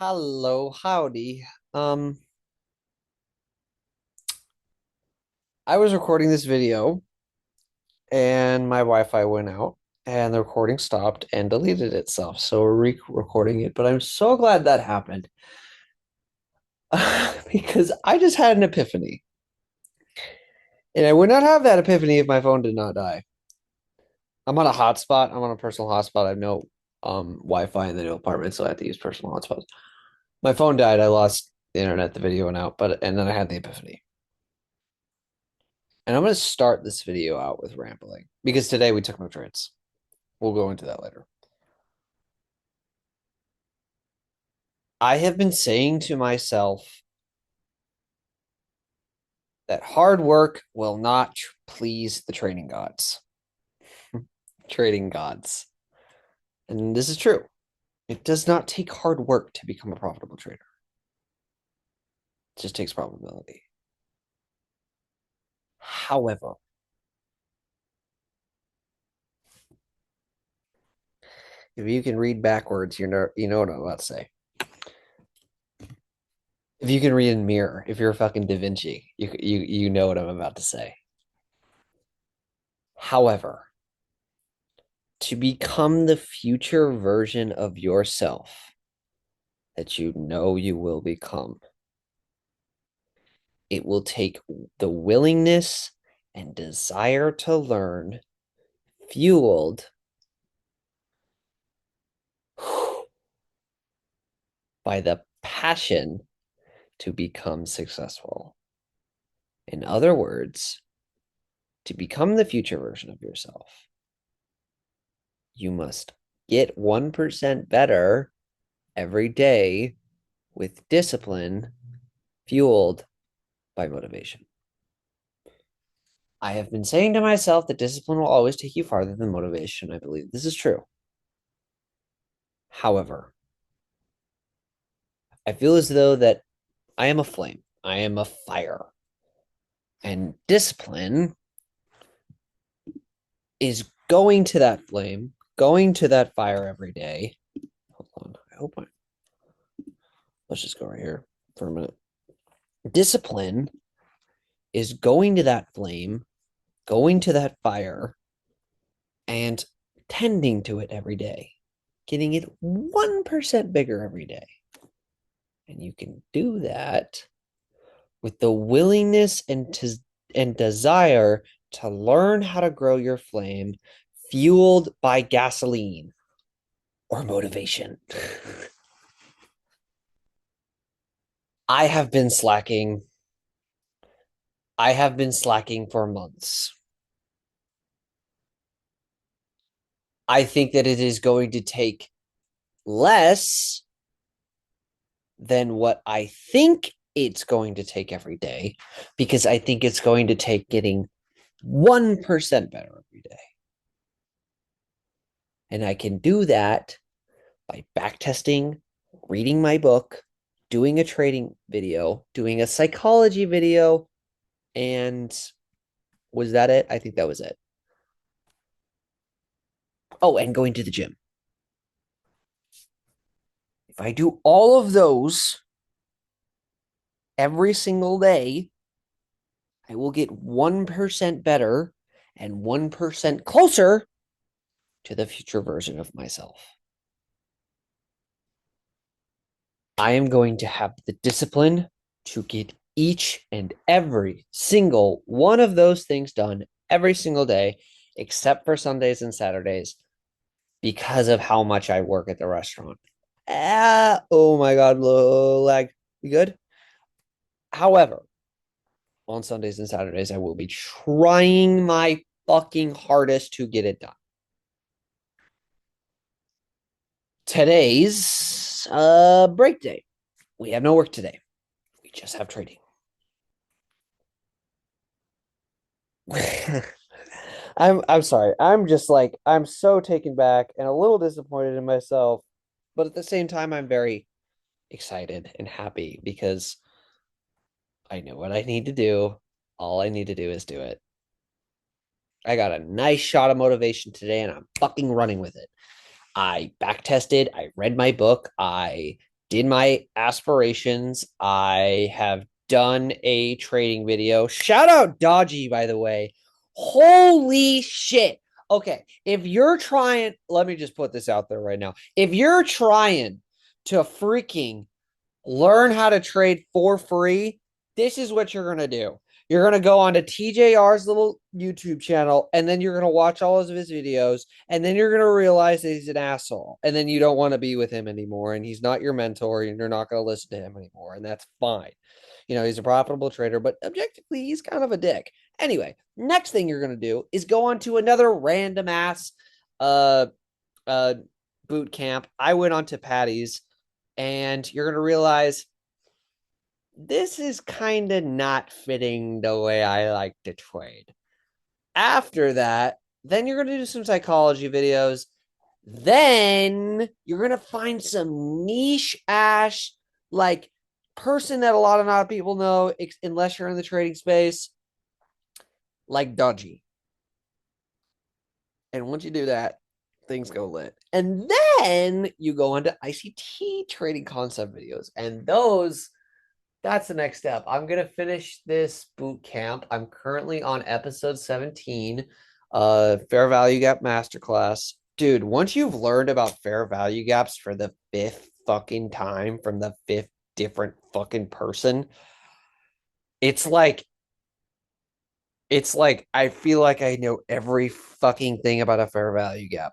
Hello, howdy. Um, I was recording this video and my Wi-Fi went out and the recording stopped and deleted itself. So we're re-recording it, but I'm so glad that happened because I just had an epiphany. And I would not have that epiphany if my phone did not die. I'm on a hotspot. I'm on a personal hotspot. I have no Wi-Fi in the new apartment, so I have to use personal hotspots. My phone died. I lost the internet. The video went out, and then I had the epiphany. And I'm going to start this video out with rambling because today we took no trades. We'll go into that later. I have been saying to myself that hard work will not please the trading gods. Trading gods. And this is true. It does not take hard work to become a profitable trader. It just takes probability. However, if you can read backwards, you know what I'm about to say. If you can read in mirror, if you're a fucking Da Vinci, you know what I'm about to say. However, to become the future version of yourself that you know you will become, it will take the willingness and desire to learn, fueled by the passion to become successful. In other words, to become the future version of yourself, you must get 1% better every day with discipline fueled by motivation. I have been saying to myself that discipline will always take you farther than motivation. I believe this is true. However, I feel as though that I am a flame. I am a fire. And discipline is going to that flame, going to that fire every day. Hold on. Let's just go right here for a minute. Discipline is going to that flame, going to that fire, and tending to it every day, getting it 1% bigger every day. And you can do that with the willingness and desire to learn how to grow your flame, fueled by gasoline or motivation. I have been slacking. I have been slacking for months. I think that it is going to take less than what I think it's going to take every day, because I think it's going to take getting 1% better every day. And I can do that by backtesting, reading my book, doing a trading video, doing a psychology video, and was that it? I think that was it. Oh, and going to the gym. If I do all of those every single day, I will get 1% better and 1% closer to the future version of myself. I am going to have the discipline to get each and every single one of those things done every single day, except for Sundays and Saturdays, because of how much I work at the restaurant. Oh my God, low lag. You good? However, on Sundays and Saturdays, I will be trying my fucking hardest to get it done. Today's break day. We have no work today. We just have trading. I'm sorry. I'm just like I'm so taken back and a little disappointed in myself, but at the same time I'm very excited and happy because I know what I need to do. All I need to do is do it. I got a nice shot of motivation today and I'm fucking running with it. I back tested, I read my book, I did my aspirations. I have done a trading video. Shout out Dodgy, by the way. Holy shit. Okay, if you're trying, let me just put this out there right now. If you're trying to freaking learn how to trade for free, this is what you're going to do. You're going to go onto TJR's little YouTube channel, and then you're going to watch all of his videos, and then you're going to realize that he's an asshole, and then you don't want to be with him anymore, and he's not your mentor, and you're not going to listen to him anymore, and that's fine. You know, he's a profitable trader, but objectively, he's kind of a dick. Anyway, next thing you're going to do is go on to another random ass uh, uh, boot camp. I went on to Patty's, and you're going to realize this is kind of not fitting the way I like to trade. After that, then you're going to do some psychology videos. Then you're going to find some niche ash, like person that a lot of people know, unless you're in the trading space, like Dodgy. And once you do that, things go lit. And then you go into ICT trading concept videos. And that's the next step. I'm going to finish this boot camp. I'm currently on episode 17, Fair Value Gap Masterclass. Dude, once you've learned about fair value gaps for the fifth fucking time from the fifth different fucking person, it's like I feel like I know every fucking thing about a fair value gap.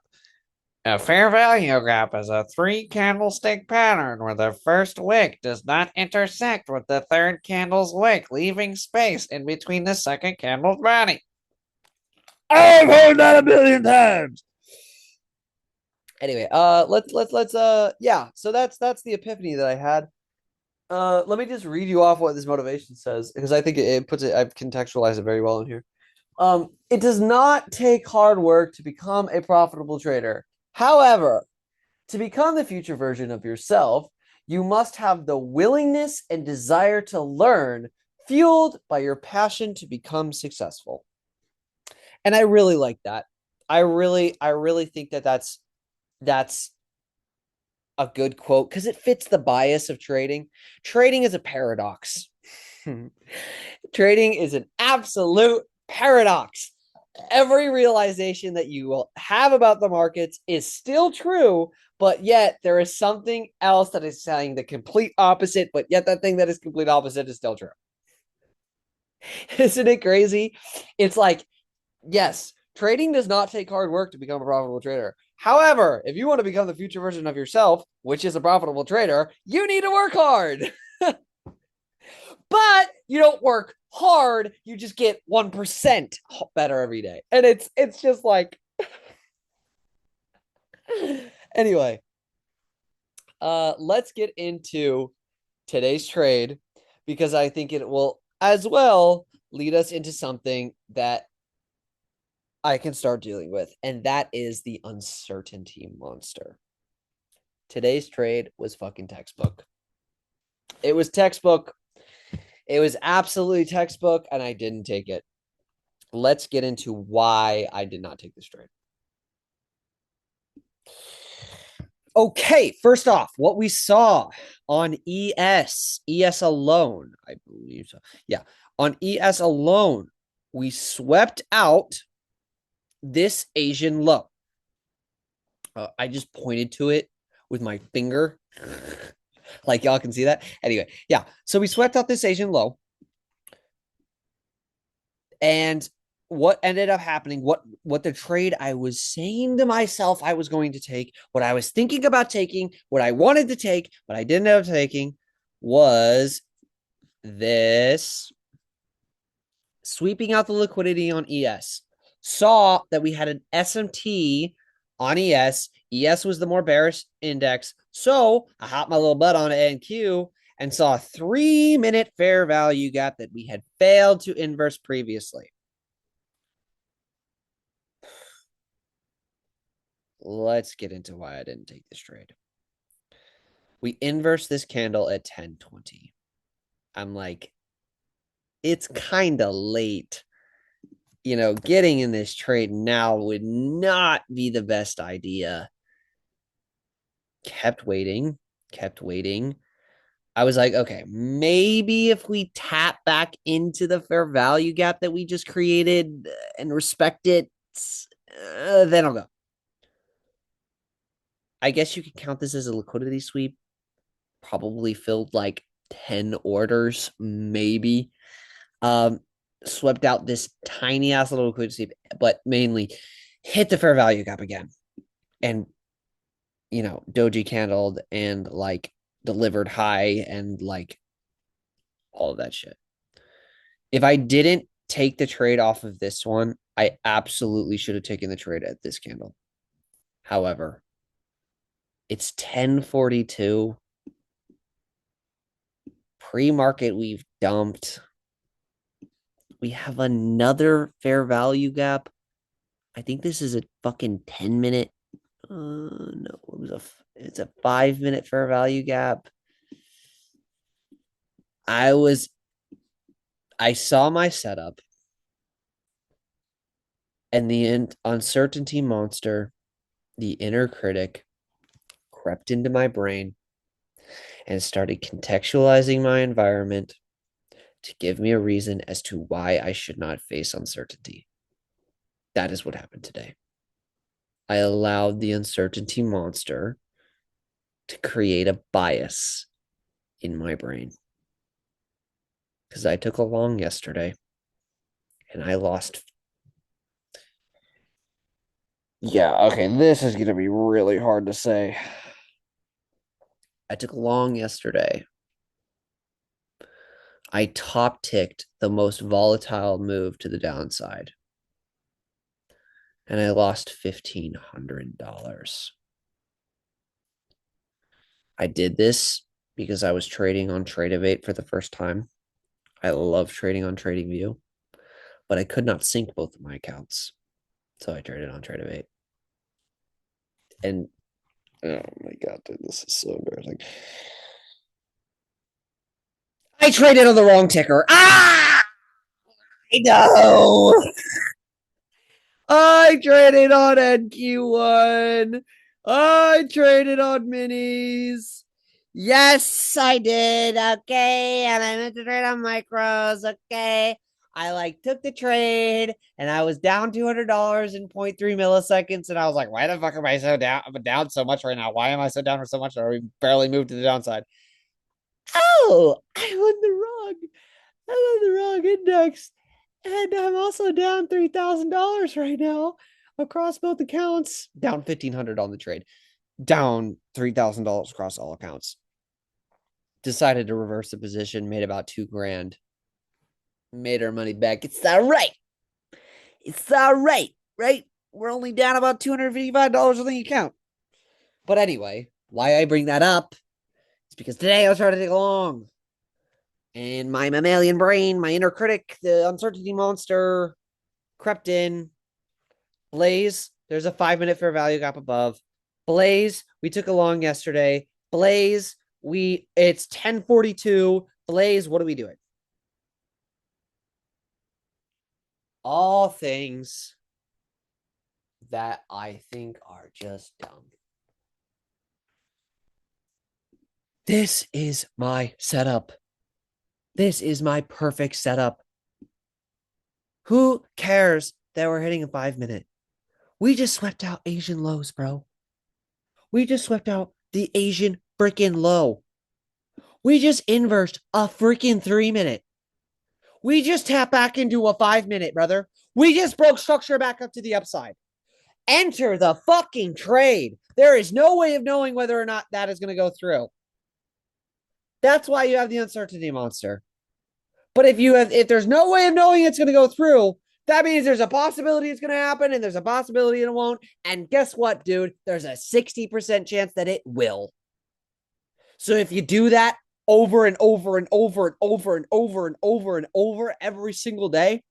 A fair value gap is a three candlestick pattern where the first wick does not intersect with the third candle's wick, leaving space in between the second candle's body. I've heard that a million times. Anyway, yeah. So that's the epiphany that I had. Let me just read you off what this motivation says because I think it puts it. I've contextualized it very well in here. It does not take hard work to become a profitable trader. However, to become the future version of yourself, you must have the willingness and desire to learn, fueled by your passion to become successful. And I really like that. I really think that that's a good quote because it fits the bias of trading. Trading is a paradox. Trading is an absolute paradox. Every realization that you will have about the markets is still true, but yet there is something else that is saying the complete opposite, but yet that thing that is complete opposite is still true. Isn't it crazy? It's like, yes, trading does not take hard work to become a profitable trader. However, if you want to become the future version of yourself, which is a profitable trader, you need to work hard. But you don't work hard, you just get 1% better every day. And it's just like anyway, let's get into today's trade because I think it will as well lead us into something that I can start dealing with, and that is the uncertainty monster. Today's trade was fucking textbook. It was textbook. It was absolutely textbook, and I didn't take it. Let's get into why I did not take this trade. Okay, first off, what we saw on ES alone, I believe so. Yeah, on ES alone, we swept out this Asian low. I just pointed to it with my finger. Like y'all can see that. Anyway, yeah. So we swept out this Asian low. And what ended up happening, what the trade I was saying to myself I was going to take, what I was thinking about taking, what I wanted to take, but I didn't end up taking was this sweeping out the liquidity on ES. Saw that we had an SMT on ES. ES was the more bearish index. So I hopped my little butt on NQ and saw a 3-minute fair value gap that we had failed to inverse previously. Let's get into why I didn't take this trade. We inverse this candle at 10:20. I'm like, it's kind of late. You know, getting in this trade now would not be the best idea. Kept waiting. kept waiting. I was like, okay, maybe if we tap back into the fair value gap that we just created and respect it, then I'll go. I guess you could count this as a liquidity sweep. Probably filled like 10 orders, maybe. Um, Swept out this tiny ass little liquidity sweep, but mainly hit the fair value gap again. And, doji candled and like delivered high and like all of that shit. If I didn't take the trade off of this one, I absolutely should have taken the trade at this candle. However, it's 10:42. Pre-market, we've dumped. We have another fair value gap. I think this is a fucking 10-minute. No, it's a 5-minute fair value gap. I saw my setup and the uncertainty monster, the inner critic, crept into my brain and started contextualizing my environment to give me a reason as to why I should not face uncertainty. That is what happened today. I allowed the uncertainty monster to create a bias in my brain because I took a long yesterday and I lost. Yeah, okay, this is going to be really hard to say. I took a long yesterday. I top ticked the most volatile move to the downside and I lost $1,500. I did this because I was trading on Tradeovate for the first time. I love trading on TradingView, but I could not sync both of my accounts. So I traded on Tradeovate. And oh my god, dude, this is so embarrassing. I traded on the wrong ticker. Ah! I know. I traded on NQ1. I traded on minis. Yes, I did. Okay. And I meant to trade on micros. Okay. I like took the trade and I was down $200 in 0.3 milliseconds. And I was like, why the fuck am I so down? I'm down so much right now. Why am I so down for so much? Or we barely moved to the downside. Oh, I won the wrong. I won the wrong index. And I'm also down $3,000 right now across both accounts. Down $1,500 on the trade. Down $3,000 across all accounts. Decided to reverse the position, made about $2,000. Made our money back. It's all right. It's all right, right? We're only down about $255 on the account. But anyway, why I bring that up is because today I was trying to take along. And my mammalian brain, my inner critic, the uncertainty monster, crept in. Blaze, there's a 5-minute fair value gap above. Blaze, we took a long yesterday. Blaze, it's 10:42. Blaze, what are we doing? All things that I think are just dumb. This is my setup. This is my perfect setup. Who cares that we're hitting a 5-minute? We just swept out Asian lows, bro. We just swept out the Asian freaking low. We just inversed a freaking 3-minute. We just tap back into a 5-minute, brother. We just broke structure back up to the upside. Enter the fucking trade. There is no way of knowing whether or not that is going to go through. That's why you have the uncertainty monster. But if there's no way of knowing it's going to go through, that means there's a possibility it's going to happen and there's a possibility it won't. And guess what, dude? There's a 60% chance that it will. So if you do that over and over and over and over and over and over and over every single day,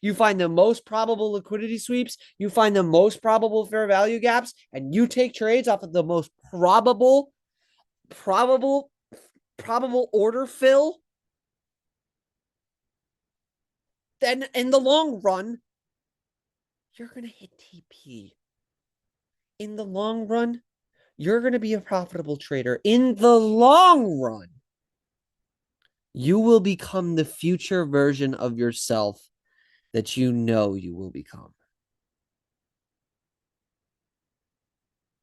you find the most probable liquidity sweeps, you find the most probable fair value gaps, and you take trades off of the most probable order fill, then in the long run, you're going to hit TP. In the long run, you're going to be a profitable trader in the long run. You will become the future version of yourself that you know you will become.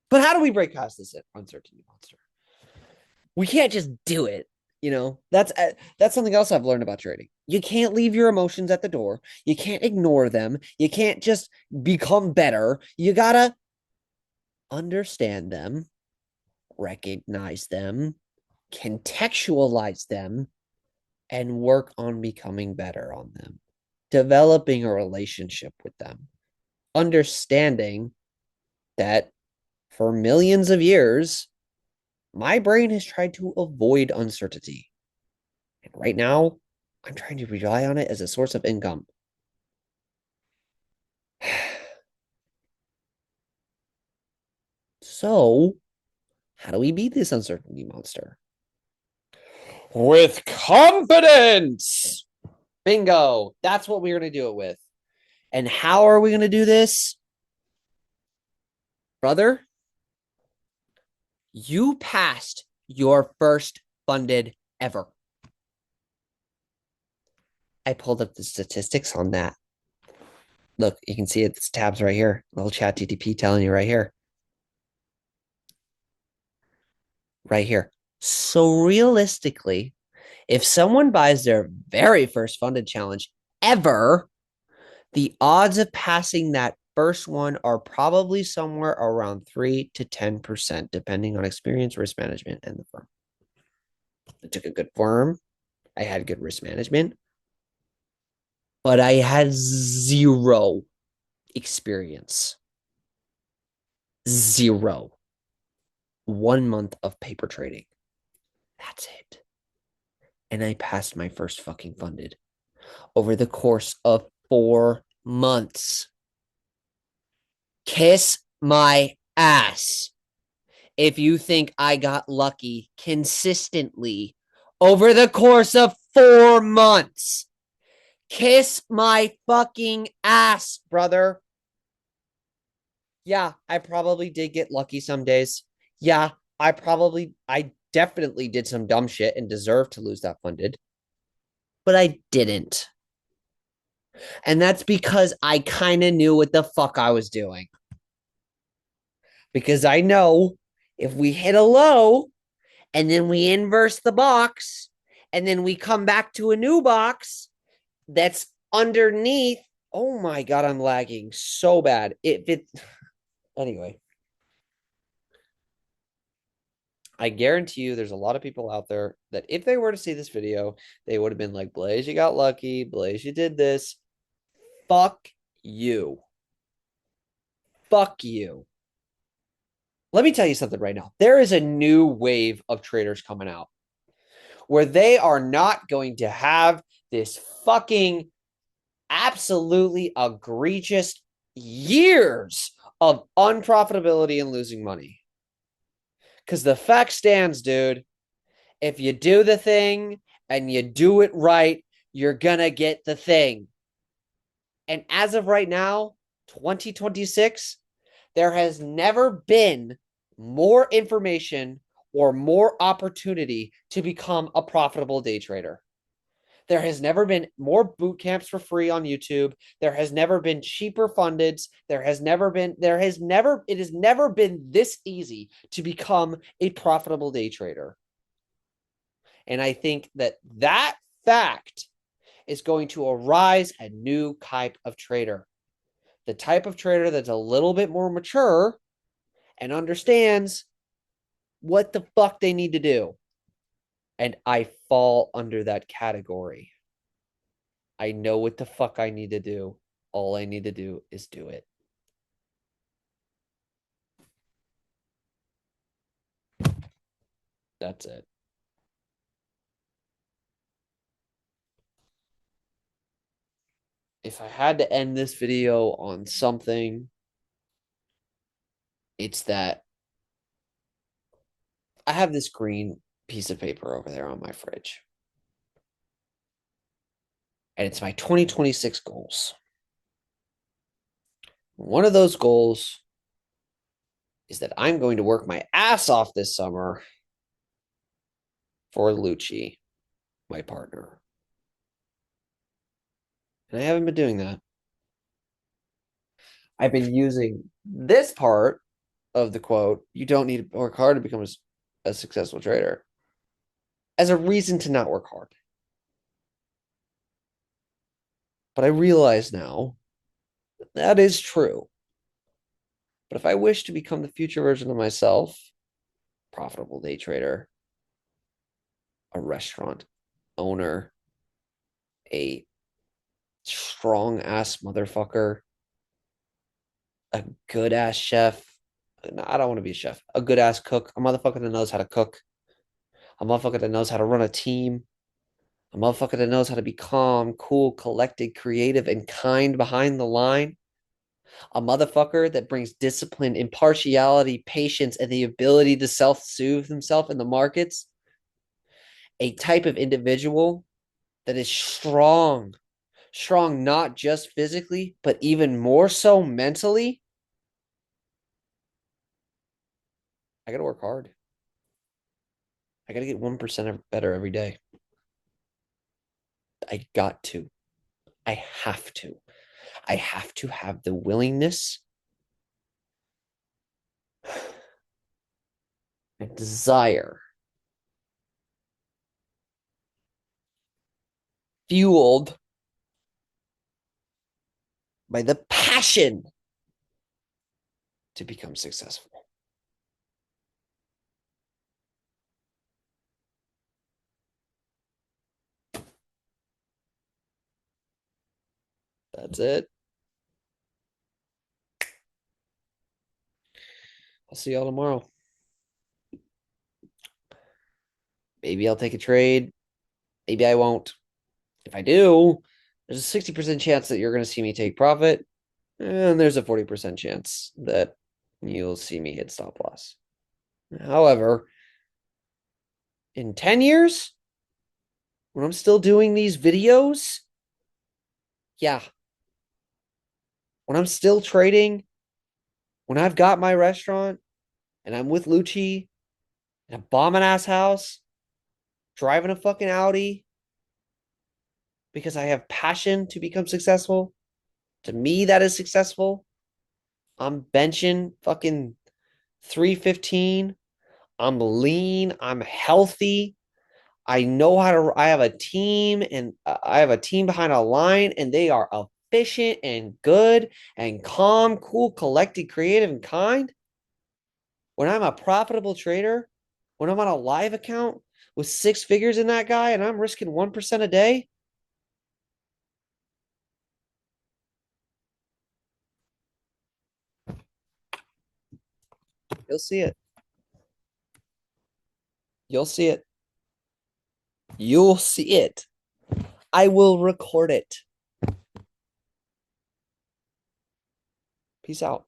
But how do we break past this uncertainty monster? We can't just do it. That's something else I've learned about trading. You can't leave your emotions at the door. You can't ignore them. You can't just become better. You gotta understand them, recognize them, contextualize them, and work on becoming better on them, developing a relationship with them, understanding that for millions of years, my brain has tried to avoid uncertainty. And right now, I'm trying to rely on it as a source of income. So, how do we beat this uncertainty monster? With confidence. Bingo. That's what we're going to do it with. And how are we going to do this? Brother, you passed your first funded ever. I pulled up the statistics on that. Look, you can see it's tabs right here. Little chat GTP telling you right here. Right here. So realistically, if someone buys their very first funded challenge ever, the odds of passing that first one are probably somewhere around 3 to 10%, depending on experience, risk management, and the firm. I took a good firm. I had good risk management, but I had zero experience. Zero. 1 month of paper trading. That's it. And I passed my first fucking funded over the course of 4 months. Kiss my ass if you think I got lucky consistently over the course of 4 months. Kiss my fucking ass, brother. Yeah, I probably did get lucky some days. Yeah, I definitely did some dumb shit and deserved to lose that funded, but I didn't. And that's because I kind of knew what the fuck I was doing. Because I know if we hit a low and then we inverse the box and then we come back to a new box that's underneath. Oh my God, I'm lagging so bad. Anyway, I guarantee you there's a lot of people out there that if they were to see this video, they would have been like, Blaze, you got lucky. Blaze, you did this. Fuck you. Fuck you. Let me tell you something right now. There is a new wave of traders coming out where they are not going to have this fucking absolutely egregious years of unprofitability and losing money. Because the fact stands, dude, if you do the thing and you do it right, you're going to get the thing. And as of right now, 2026, there has never been more information or more opportunity to become a profitable day trader. There has never been more boot camps for free on YouTube. There has never been cheaper fundeds. It has never been this easy to become a profitable day trader. And I think that fact is going to arise a new type of trader. The type of trader that's a little bit more mature and understands what the fuck they need to do. And I fall under that category. I know what the fuck I need to do. All I need to do is do it. That's it. If I had to end this video on something, it's that I have this green piece of paper over there on my fridge. And it's my 2026 goals. One of those goals is that I'm going to work my ass off this summer for Lucci, my partner. And I haven't been doing that. I've been using this part of the quote, you don't need to work hard to become a successful trader, as a reason to not work hard. But I realize now that is true. But if I wish to become the future version of myself, profitable day trader, a restaurant owner, a strong ass motherfucker, a good ass chef. No, I don't want to be a chef. A good ass cook, a motherfucker that knows how to cook, a motherfucker that knows how to run a team, a motherfucker that knows how to be calm, cool, collected, creative, and kind behind the line. A motherfucker that brings discipline, impartiality, patience, and the ability to self-soothe himself in the markets. A type of individual that is strong, strong not just physically, but even more so mentally. I got to work hard. I got to get 1% better every day. I got to. I have to. I have to have the willingness and desire fueled by the passion to become successful. That's it. I'll see y'all tomorrow. Maybe I'll take a trade. Maybe I won't. If I do, there's a 60% chance that you're going to see me take profit. And there's a 40% chance that you'll see me hit stop loss. However, in 10 years, when I'm still doing these videos, yeah. When I'm still trading, when I've got my restaurant and I'm with Lucci in a bombing ass house, driving a fucking Audi because I have passion to become successful. To me, that is successful. I'm benching fucking 315. I'm lean. I'm healthy. I know how to. I have a team, and I have a team behind a line, and they are efficient and good and calm, cool, collected, creative, and kind. When I'm a profitable trader, when I'm on a live account with 6 figures in that guy, and I'm risking 1% a day, you'll see it. You'll see it. You'll see it. I will record it. Peace out.